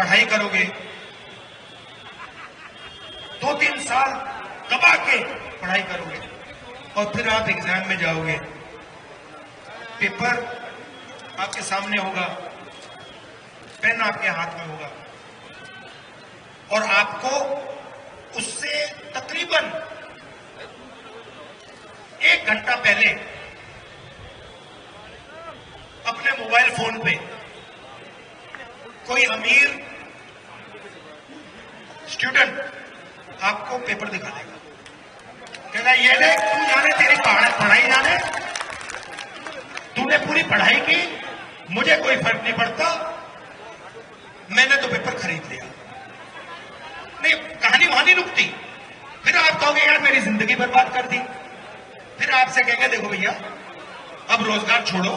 पढ़ाई करोगे, 2-3 साल दबा के पढ़ाई करोगे और फिर आप एग्जाम में जाओगे, पेपर आपके सामने होगा, पेन आपके हाथ में होगा और आपको उससे तकरीबन 1 घंटा पहले अपने मोबाइल फोन पे कोई अमीर स्टूडेंट आपको पेपर दिखा देगा, कहना ये देख तू जाने तेरी पढ़ाई जाने, तूने पूरी पढ़ाई की, मुझे कोई फर्क नहीं पड़ता, मैंने तो पेपर खरीद लिया। नहीं, कहानी वहां नहीं रुकती। फिर आप कहोगे यार मेरी जिंदगी बर्बाद कर दी। फिर आपसे कहेंगे देखो भैया अब रोजगार छोड़ो,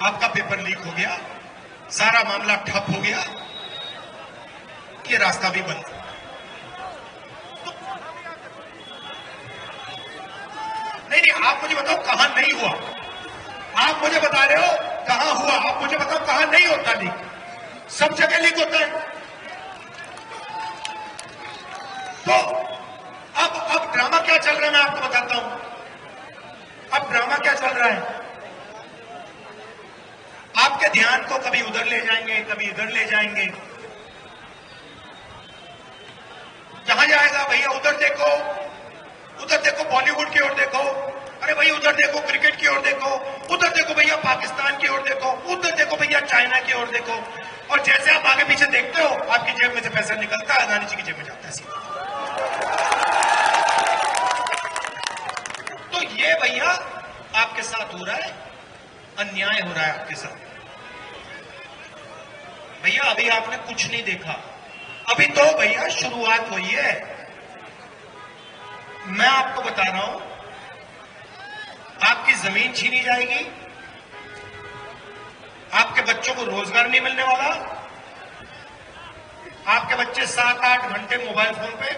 आपका पेपर लीक हो गया, सारा मामला ठप हो गया, ये रास्ता भी बंद। नहीं, आप मुझे बताओ कहां नहीं हुआ। आप मुझे बता रहे हो कहां हुआ, आप मुझे बताओ कहां नहीं होता लीक। सब जगह लीक होता है। तो अब ड्रामा क्या चल रहा है मैं आपको बताता हूं। अब ड्रामा क्या चल रहा है, आपके ध्यान को कभी उधर ले जाएंगे, कभी इधर ले जाएंगे। कहां जाएगा भैया, उधर देखो बॉलीवुड की ओर देखो, अरे भाई उधर देखो क्रिकेट की ओर देखो, उधर देखो भैया पाकिस्तान की ओर देखो, उधर देखो भैया चाइना की ओर देखो। और जैसे आप आगे पीछे देखते हो आपकी जेब में से पैसा निकलता है, अदानी जी की जेब में जाता है सीधा। तो ये भैया आपके साथ हो रहा है, अन्याय हो रहा है आपके साथ। भैया अभी आपने कुछ नहीं देखा, अभी तो भैया शुरुआत हुई है। मैं आपको बता रहा हूं आपकी जमीन छीनी जाएगी, आपके बच्चों को रोजगार नहीं मिलने वाला, आपके बच्चे 7-8 घंटे मोबाइल फोन पे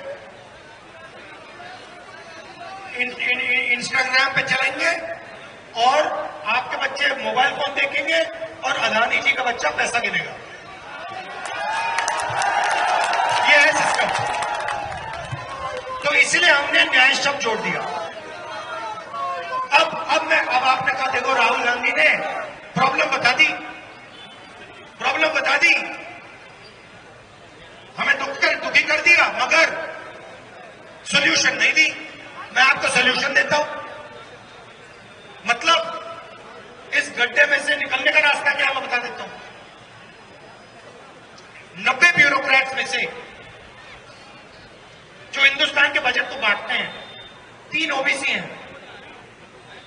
इंस्टाग्राम पे चलेंगे और आपके बच्चे मोबाइल फोन देखेंगे और अदानी जी का बच्चा पैसा गिनेगा। ये है सिस्टम। तो इसलिए हमने न्याय शब्द जोड़ दिया। अब आपने कहा देखो राहुल गांधी ने प्रॉब्लम बता दी, हमें दुखी कर दिया, मगर सॉल्यूशन नहीं दी। मैं आपको सॉल्यूशन देता हूं। मतलब इस गड्ढे में से निकलने का रास्ता क्या मैं बता देता हूं। 90 ब्यूरोक्रेट्स में से जो हिंदुस्तान के बजट को बांटते हैं, 3 ओबीसी हैं,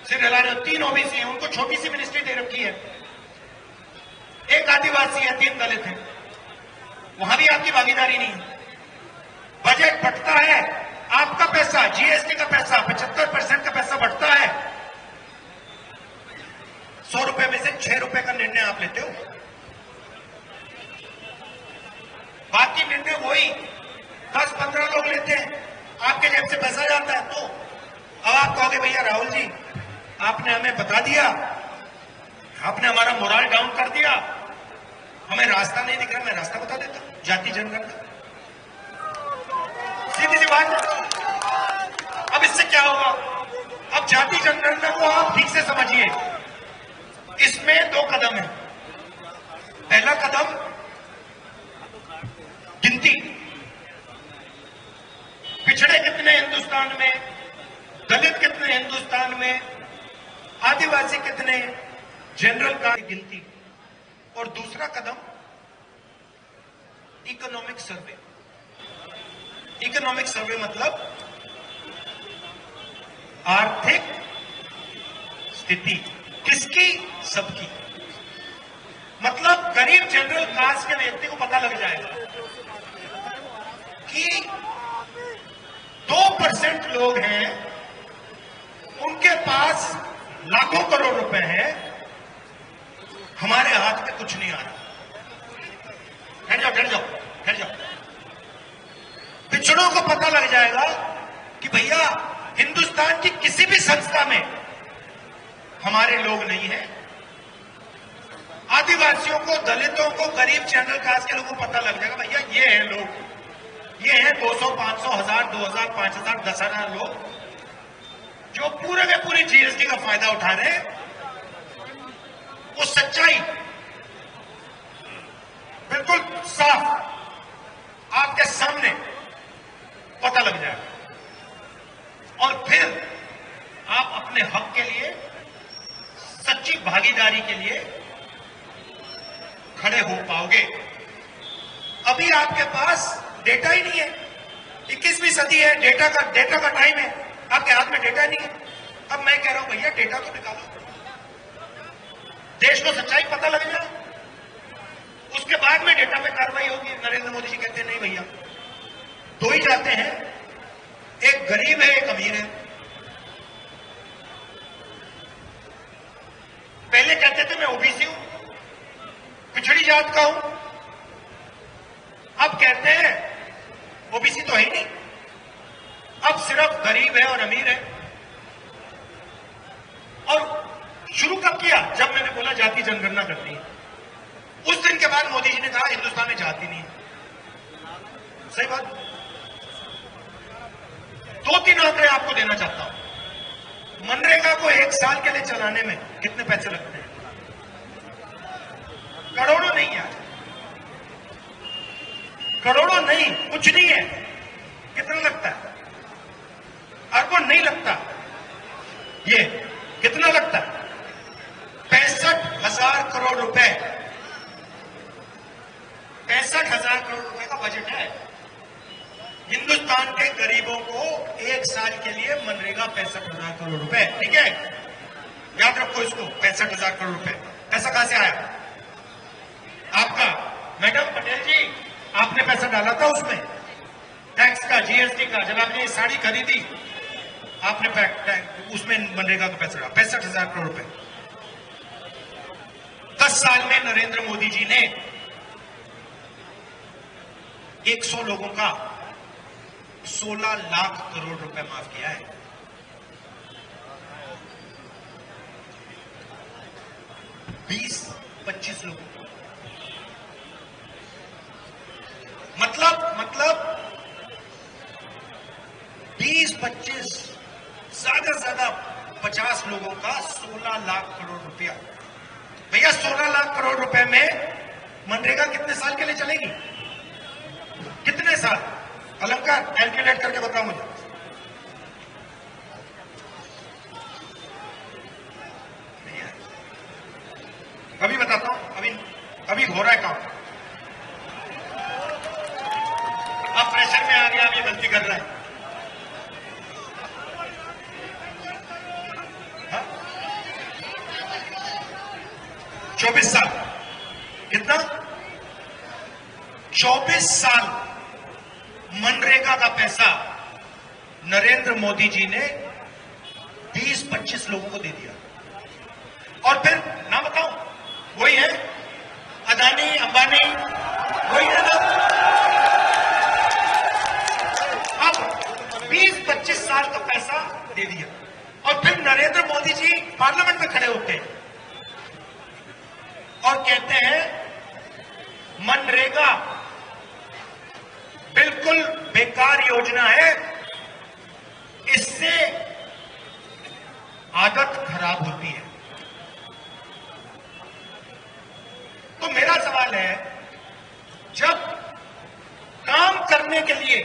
सिर्फ हिला रहे हो, 3 ओबीसी हैं, उनको छोटी सी मिनिस्ट्री दे रखी है, 1 आदिवासी है, 3 दलित हैं, वहां भी आपकी भागीदारी नहीं है। बजट बढ़ता है, आपका पैसा, जीएसटी का पैसा, 75% का पैसा बढ़ता है, 100 रुपए में से 6 रुपए का निर्णय आप लेते हो, बाकी निर्णय वही 10-15 लोग लेते हैं, आपके जेब से पैसा जाता है। तो अब आप कहोगे भैया राहुल जी आपने हमें बता दिया, आपने हमारा मोरल डाउन कर दिया, हमें रास्ता नहीं दिख रहा। मैं रास्ता बता देता हूं, जाति जनगणना, सीधी सी बात। अब इससे क्या होगा, अब जाति जनगणना को आप ठीक से समझिए। इसमें 2 कदम है। पहला कदम गिनती, पिछड़े कितने हिंदुस्तान में, दलित कितने हिंदुस्तान में, आदिवासी कितने, जनरल का गिनती। और दूसरा कदम इकोनॉमिक सर्वे। इकोनॉमिक सर्वे मतलब आर्थिक स्थिति किसकी, सबकी। मतलब गरीब जनरल कास्ट के व्यक्ति को पता लग जाएगा कि 2% लोग हैं, उनके पास लाखों करोड़ रुपए हैं, हमारे हाथ में कुछ नहीं आ रहा। ठहर जाओ। पिछड़ों को पता लग जाएगा कि भैया हिंदुस्तान की किसी भी संस्था में हमारे लोग नहीं हैं। आदिवासियों को, दलितों को, गरीब जनरल कास्ट के लोगों को पता लग जाएगा भैया हैं लोग, ये हैं 200, 500, 1000, 2000, 5000, 10,000 लोग जो पूरे के पूरी जीएसटी का फायदा उठा रहे हैं। वो सच्चाई बिल्कुल साफ आपके सामने पता लग जाएगा और फिर आप अपने हक के लिए, सच्ची भागीदारी के लिए खड़े हो पाओगे। अभी आपके पास डेटा ही नहीं है। 21वीं सदी है, डेटा का टाइम है, आपके हाथ में डेटा नहीं है। अब मैं कह रहा हूं भैया डेटा तो निकालो, देश को सच्चाई पता लग जाए, उसके बाद में डेटा पे कार्रवाई होगी। नरेंद्र मोदी जी कहते हैं नहीं भैया, दो ही जाते हैं, एक गरीब है एक अमीर है। पहले कहते थे मैं ओबीसी हूं, पिछड़ी जात का हूं, अब कहते हैं ओबीसी तो है ही नहीं, अब सिर्फ गरीब है और अमीर है। और शुरू कब किया? जब मैंने बोला जाति जनगणना करनी है। उस दिन के बाद मोदी जी ने कहा हिंदुस्तान में जाति नहीं है। सही बात। 2-3 आंकड़े आपको देना चाहता हूं। मनरेगा को 1 साल के लिए चलाने में कितने पैसे लगते हैं? करोड़ों नहीं यार, करोड़ों नहीं, कुछ नहीं है। कितना लगता है? अरबों नहीं लगता। ये कितना लगता है? 65,000 करोड़ रुपए। 65,000 करोड़ रुपए का बजट है। हिंदुस्तान के गरीबों को 1 साल के लिए मनरेगा 65,000 करोड़ रुपए। ठीक है, याद रखो इसको, 65,000 करोड़ रुपए। पैसा कहां से आया? आपका मैडम पटेल जी, आपने पैसा डाला था उसमें, टैक्स का, जीएसटी का। जब आपने साड़ी खरीदी आपने उसमें मनरेगा का पैसा डाला, 65,000 करोड़ रुपए। 10 साल में नरेंद्र मोदी जी ने 100 लोगों का 16 लाख करोड़ रुपए माफ किया है। बीस 25 लोगों को, मतलब 20-25, ज्यादा से ज्यादा 50 लोगों का 16 लाख करोड़ रुपया। भैया 16 लाख करोड़ रुपए में मनरेगा कितने साल के लिए चलेगी? कितने साल? अलंकार कैलकुलेट करके बताओ मुझे। अभी बताता हूं, अभी हो रहा है काम। अब प्रेशर में आ गया, अब ये गलती कर रहा है। हाँ? 24 साल। कितना? 24 साल मनरेगा का पैसा नरेंद्र मोदी जी ने 20-25 लोगों को दे दिया। और फिर ना बताऊं, वही है अदानी, अंबानी, वही है ना। अब 20-25 साल का पैसा दे दिया और फिर नरेंद्र मोदी जी पार्लियामेंट में खड़े होते हैं और कहते हैं मनरेगा बिल्कुल बेकार योजना है, इससे आदत खराब होती है। तो मेरा सवाल है, जब काम करने के लिए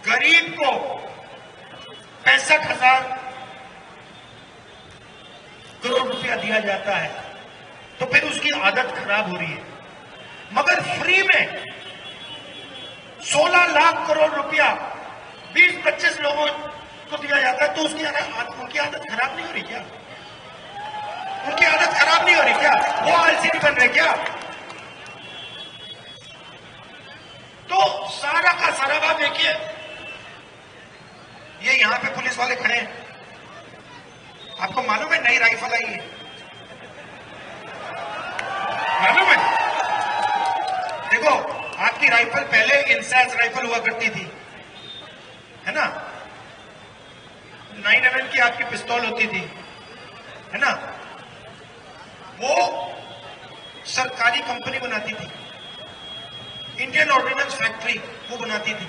गरीब को 65,000 करोड़ रुपया दिया जाता है तो फिर उसकी आदत खराब हो रही है, मगर फ्री में 16 लाख करोड़ रुपया 20-25 लोगों को दिया जाता है तो उनकी आदत खराब नहीं हो रही क्या? उनकी आदत खराब नहीं हो रही क्या? वो आलसी नहीं बन रहे क्या? तो सारा का सारा बात देखिए, ये यहां पे पुलिस वाले खड़े हैं, आपको मालूम है नई राइफल आई है? मालूम है? देखो, आपकी राइफल पहले इंसास राइफल हुआ करती थी, है ना? 9mm की आपकी पिस्तौल होती थी, है ना? वो सरकारी कंपनी बनाती थी। इंडियन ऑर्डिनेंस फैक्ट्री वो बनाती थी।